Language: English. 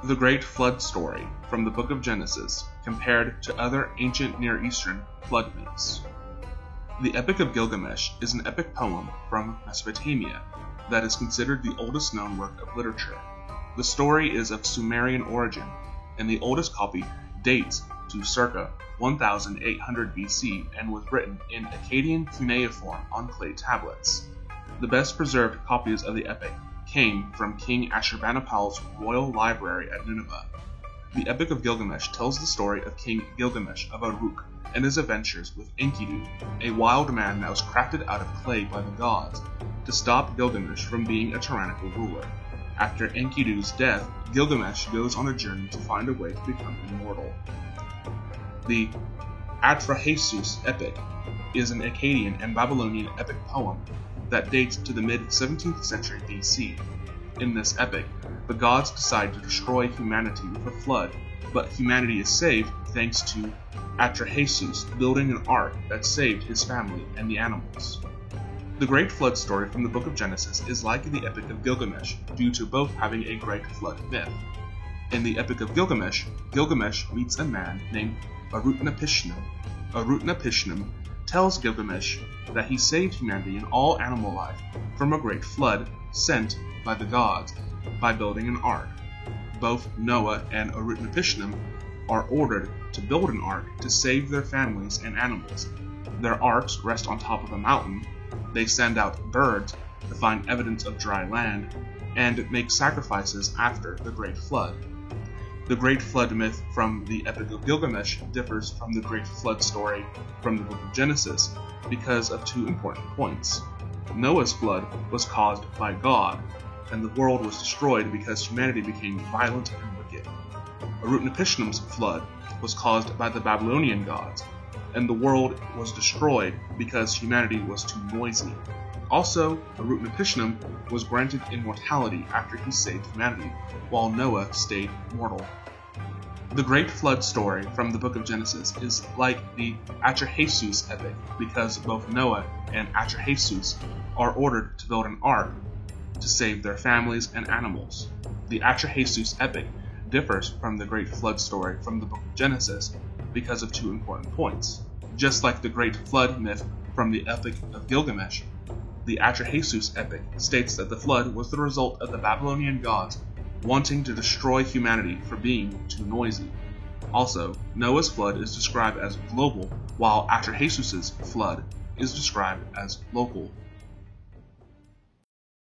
The Great Flood Story from the Book of Genesis compared to other ancient Near Eastern flood myths. The Epic of Gilgamesh is an epic poem from Mesopotamia that is considered the oldest known work of literature. The story is of Sumerian origin, and the oldest copy dates to circa 1800 BC and was written in Akkadian cuneiform on clay tablets. The best preserved copies of the epic came from King Ashurbanipal's royal library at Nineveh. The Epic of Gilgamesh tells the story of King Gilgamesh of Uruk and his adventures with Enkidu, a wild man that was crafted out of clay by the gods to stop Gilgamesh from being a tyrannical ruler. After Enkidu's death, Gilgamesh goes on a journey to find a way to become immortal. The Atrahasis epic is an Akkadian and Babylonian epic poem that dates to the mid-17th century BC. In this epic, the gods decide to destroy humanity with a flood, but humanity is saved thanks to Atrahasis building an ark that saved his family and the animals. The Great Flood story from the Book of Genesis is like the Epic of Gilgamesh due to both having a Great Flood myth. In the Epic of Gilgamesh, Gilgamesh meets a man named Uruk-napishtim. Uruk-napishtim tells Gilgamesh that he saved humanity and all animal life from a great flood sent by the gods by building an ark. Both Noah and Uruk-napishtim are ordered to build an ark to save their families and animals. Their arks rest on top of a mountain. They send out birds to find evidence of dry land and make sacrifices after the Great Flood. The Great Flood myth from the Epic of Gilgamesh differs from the Great Flood story from the Book of Genesis because of two important points. Noah's flood was caused by God, and the world was destroyed because humanity became violent and wicked. Uruk-napishtim's flood was caused by the Babylonian gods, and the world was destroyed because humanity was too noisy. Also, Uruk-napishtim was granted immortality after he saved humanity, while Noah stayed mortal. The Great Flood story from the Book of Genesis is like the Atrahasis epic because both Noah and Atrahasis are ordered to build an ark to save their families and animals. The Atrahasis epic differs from the Great Flood story from the Book of Genesis because of two important points. Just like the Great Flood myth from the Epic of Gilgamesh, the Atrahasis epic states that the flood was the result of the Babylonian gods wanting to destroy humanity for being too noisy. Also, Noah's flood is described as global, while Atrahasis' flood is described as local.